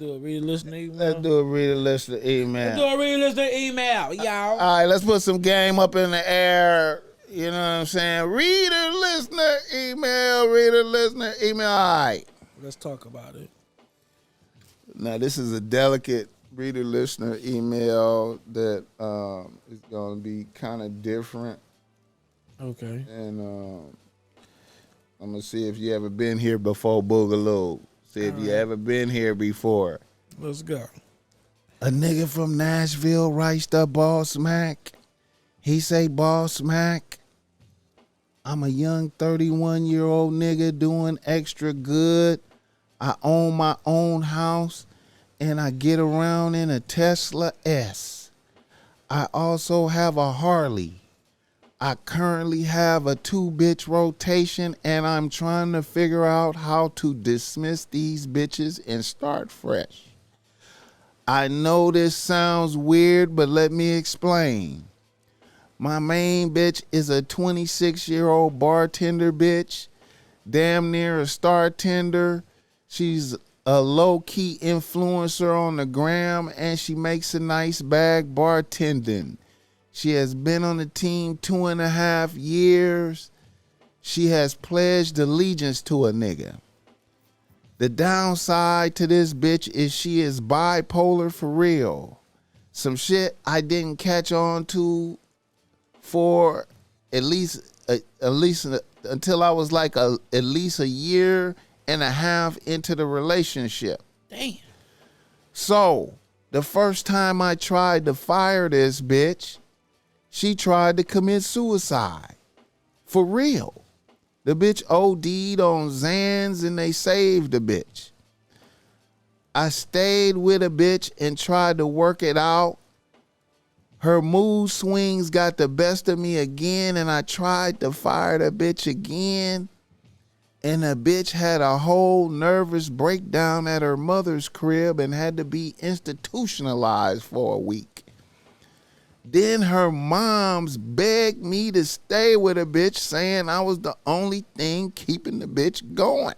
do a read listener email. Let's do a read listener email. Let's do a read listener email, y'all. All right, let's put some game up in the air. You know what I'm saying? Reader, listener, email, reader, listener, email. All right. Let's talk about it. Now, this is a delicate reader, listener email that is going to be kind of different. Okay. And I'm going to see if you ever been here before, Boogaloo. See if you ever been here before. Let's go. A nigga from Nashville writes to BossMack. He say, BossMack, I'm a young 31-year-old nigga doing extra good. I own my own house, and I get around in a Tesla S. I also have a Harley. I currently have a 2-bitch rotation, and I'm trying to figure out how to dismiss these bitches and start fresh. I know this sounds weird, but let me explain. My main bitch is a 26-year-old bartender bitch, damn near a star tender. She's a low-key influencer on the gram, and she makes a nice bag bartending. She has been on the team 2.5 years. She has pledged allegiance to a nigga. The downside to this bitch is she is bipolar for real. Some shit I didn't catch on to for at least until I was like at least a year and a half into the relationship. Damn. So the first time I tried to fire this bitch, she tried to commit suicide. For real. The bitch OD'd on Xans and they saved the bitch. I stayed with a bitch and tried to work it out. Her mood swings got the best of me again, and I tried to fire the bitch again. And the bitch had a whole nervous breakdown at her mother's crib and had to be institutionalized for a week. Then her moms begged me to stay with a bitch, saying I was the only thing keeping the bitch going.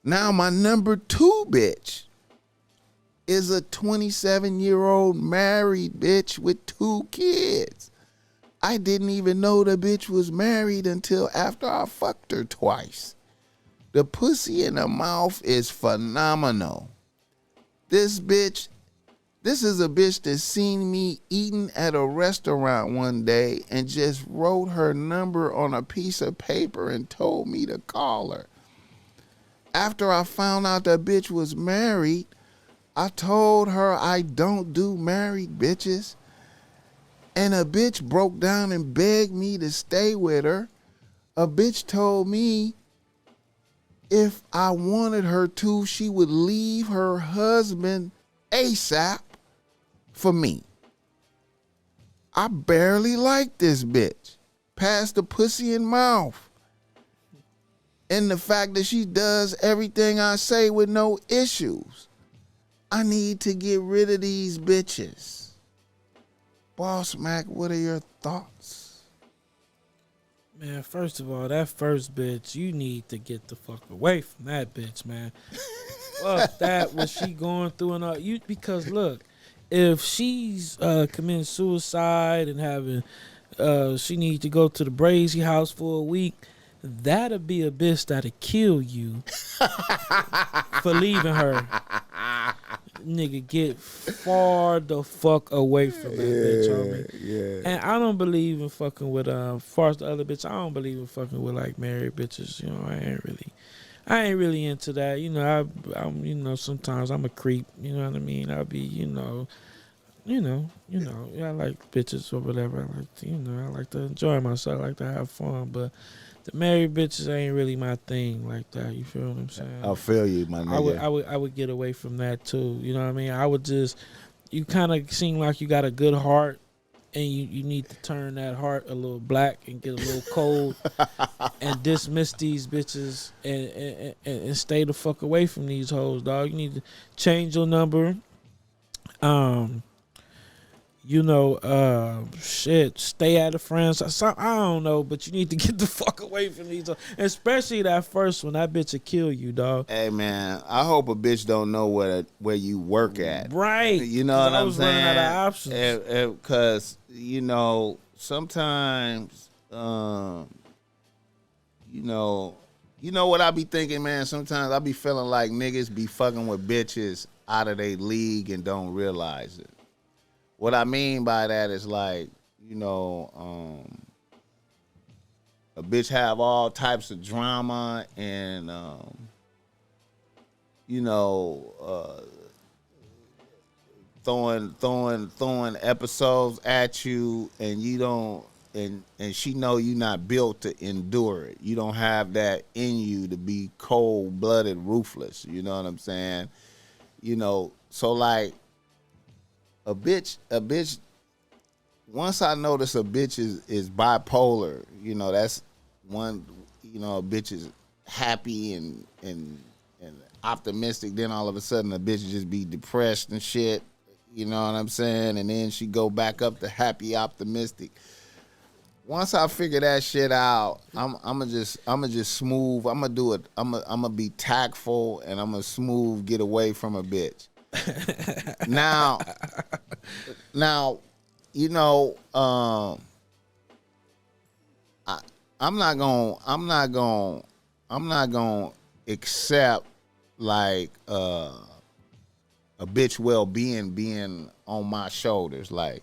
Now my number 2 bitch is a 27-year-old married bitch with 2 kids. I didn't even know the bitch was married until after I fucked her twice. The pussy in her mouth is phenomenal. This is a bitch that seen me eating at a restaurant one day and just wrote her number on a piece of paper and told me to call her. After I found out that bitch was married, I told her I don't do married bitches. And a bitch broke down and begged me to stay with her. A bitch told me if I wanted her to, she would leave her husband ASAP for me. I barely like this bitch. Past the pussy and mouth. And the fact that she does everything I say with no issues. I need to get rid of these bitches. BossMack, what are your thoughts? Man, first of all, that first bitch, you need to get the fuck away from that bitch, man. Fuck that, what she going through and all. Because look, if she's committing suicide and having, she needs to go to the Brazy house for a week, that'll be a bitch that'll kill you for leaving her. Nigga, get far the fuck away from that bitch, homie. Yeah. And I don't believe in fucking with far as the other bitch. I don't believe in fucking with like married bitches. You know, I ain't really into that. You know, I'm you know, sometimes I'm a creep. You know what I mean? I'll be, yeah, I like bitches or whatever. I like to enjoy myself. I like to have fun, but the married bitches ain't really my thing like that. You feel what I'm saying? I feel you, my nigga. I would get away from that too. You know what I mean? I would just, you kind of seem like you got a good heart, and you need to turn that heart a little black and get a little cold and dismiss these bitches and stay the fuck away from these hoes, dog. You need to change your number. shit, stay out of friends. I don't know, but you need to get the fuck away from these. Especially that first one. That bitch will kill you, dog. Hey man, I hope a bitch don't know where you work at. Right. You know what I I'm was running out of saying? options. Because sometimes, you know what I be thinking, man. Sometimes I be feeling like niggas be fucking with bitches out of their league and don't realize it. What I mean by that is like, a bitch have all types of drama and, throwing episodes at you, and you don't, and she know you not built to endure it. You don't have that in you to be cold blooded, ruthless. You know what I'm saying? So like a bitch. Once I notice a bitch is bipolar, that's one. A bitch is happy and optimistic. Then all of a sudden, a bitch just be depressed and shit. You know what I'm saying? And then she go back up to happy, optimistic. Once I figure that shit out, I'ma just smooth. I'ma do it. I'ma be tactful and I'ma smooth get away from a bitch. now, I'm not gonna accept like a bitch well-being being on my shoulders. Like,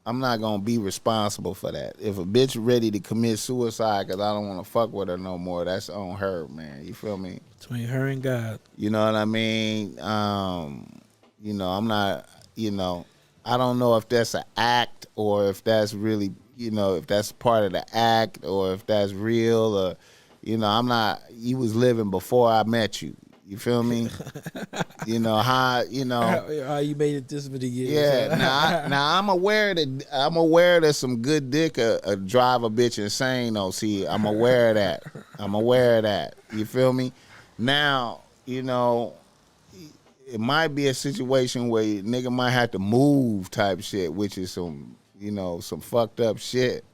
I'm not gonna be responsible for that. If a bitch ready to commit suicide because I don't want to fuck with her no more, that's on her, man. You feel me? Between her and God. You know what I mean? I'm not. I don't know if that's an act or if that's really, if that's part of the act or if that's real or, I'm not. You was living before I met you. You feel me? How you made it this many years. Yeah. Now I'm aware that some good dick drive a bitch insane though. See, I'm aware of that. You feel me? Now, it might be a situation where nigga might have to move type shit, which is some fucked up shit.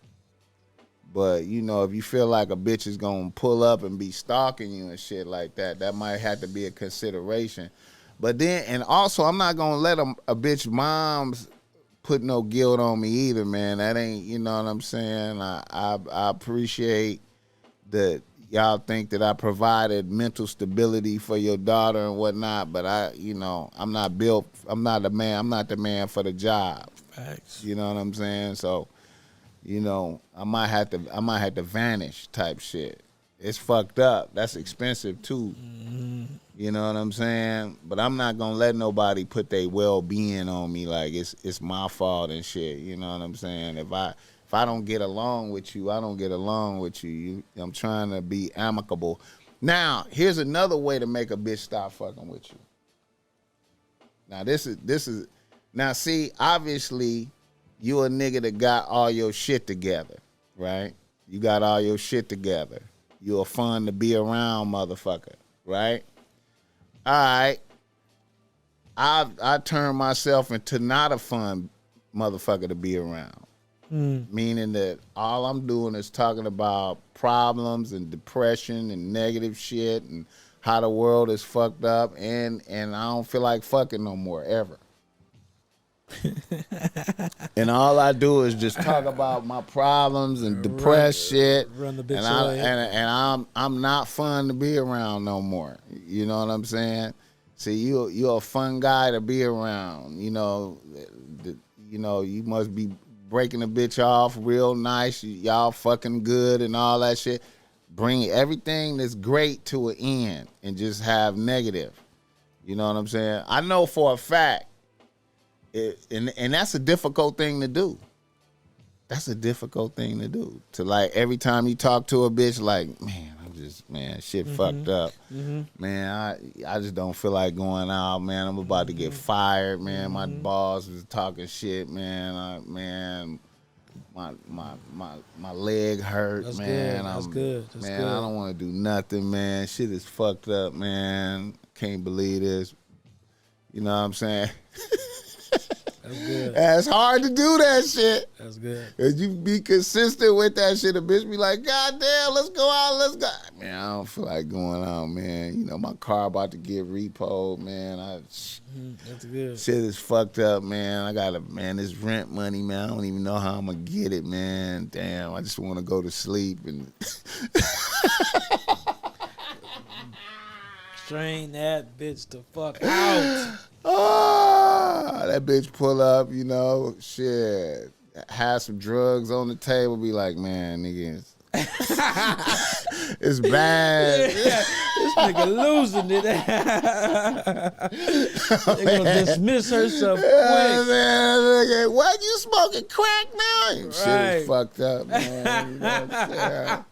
But, if you feel like a bitch is going to pull up and be stalking you and shit like that, that might have to be a consideration. But then, and also, I'm not going to let a bitch moms put no guilt on me either, man. That ain't, you know what I'm saying? I appreciate that y'all think that I provided mental stability for your daughter and whatnot, but I'm not the man for the job. Facts. You know what I'm saying? So, I might have to vanish type shit. It's fucked up. That's expensive too. Mm-hmm. You know what I'm saying? But I'm not gonna let nobody put their well-being on me like it's my fault and shit. You know what I'm saying? If I don't get along with you, I don't get along with you. I'm trying to be amicable. Now, here's another way to make a bitch stop fucking with you. Now this is now see, obviously you a nigga that got all your shit together, right? You got all your shit together. You a fun to be around motherfucker, right? All right. I turn myself into not a fun motherfucker to be around. Meaning that all I'm doing is talking about problems and depression and negative shit and how the world is fucked up and I don't feel like fucking no more ever. And all I do is just talk about my problems and depressed shit. Run the bitch and away. I'm not fun to be around no more. You know what I'm saying? See, you're a fun guy to be around. You must be breaking a bitch off real nice. Y'all fucking good and all that shit. Bring everything that's great to an end and just have negative. You know what I'm saying? I know for a fact. And that's a difficult thing to do. That's a difficult thing to do. To like every time you talk to a bitch, like, man, shit fucked up. Mm-hmm. Man, I just don't feel like going out, man. I'm about to get fired, man. My boss was talking shit, man. My leg hurt, That's man. Good. That's man, good. I don't want to do nothing, man. Shit is fucked up, man. Can't believe this. You know what I'm saying? That's good. And it's hard to do that shit. That's good. If you be consistent with that shit, a bitch be like, God damn, let's go out, let's go. Man, I don't feel like going out, man. You know, my car about to get repoed, man. That's good. Shit is fucked up, man. This rent money, man. I don't even know how I'm gonna get it, man. Damn, I just want to go to sleep and Train that bitch the fuck out. That bitch pull up, you know, shit. Have some drugs on the table, be like, man, nigga, it's bad. Yeah, this nigga losing it. They gonna dismiss herself quick. Man, nigga, what, you smoking crack now? And shit Right. is fucked up, man. You know what I'm saying?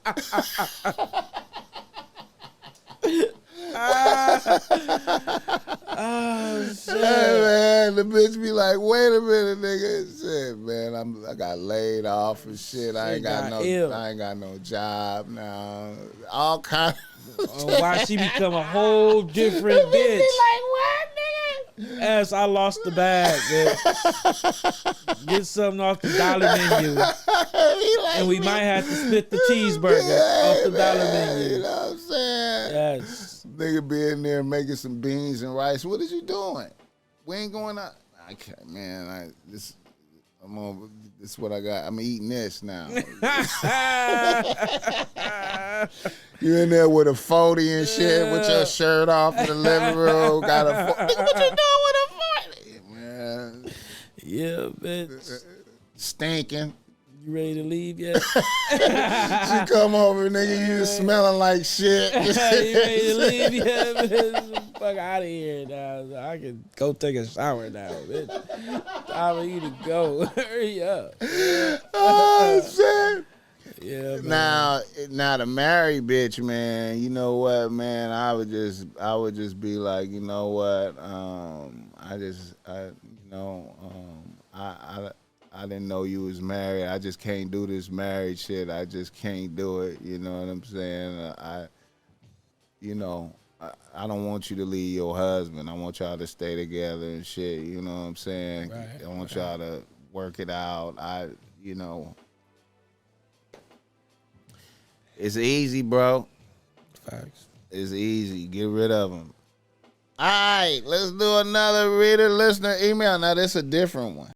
Oh shit. Hey, man, the bitch be like, wait a minute, nigga. Shit, man, I got laid off and shit. I ain't got no job now. All kind of Why she become a whole different bitch? Be like, what, nigga? As I lost the bag, bitch. Get something off the dollar menu. Like, And we might have to split the cheeseburger off the dollar menu. You know what I'm saying? Yes. Nigga be in there making some beans and rice. What is you doing? We ain't going out. I can't, man. This is what I got. I'm eating this now. You in there with a 40 and shit, with your shirt off in the living room. Got a 40. Nigga, what you doing with a 40? Man. Yeah, bitch. Stinking. You ready to leave yet? She come over, nigga, you smelling like shit. You ready to leave yet, bitch? Fuck out of here now. I can go take a shower now, bitch. Time for you to go. Hurry up. Oh, shit. Yeah, man. Now the married bitch, man, you know what, man, I would just be like, you know what, I didn't know you was married. I just can't do this married shit. I just can't do it. You know what I'm saying? I don't want you to leave your husband. I want y'all to stay together and shit. You know what I'm saying? Right, I want y'all to work it out. It's easy, bro. Facts. It's easy. Get rid of them. All right, let's do another reader, listener email. Now, this is a different one.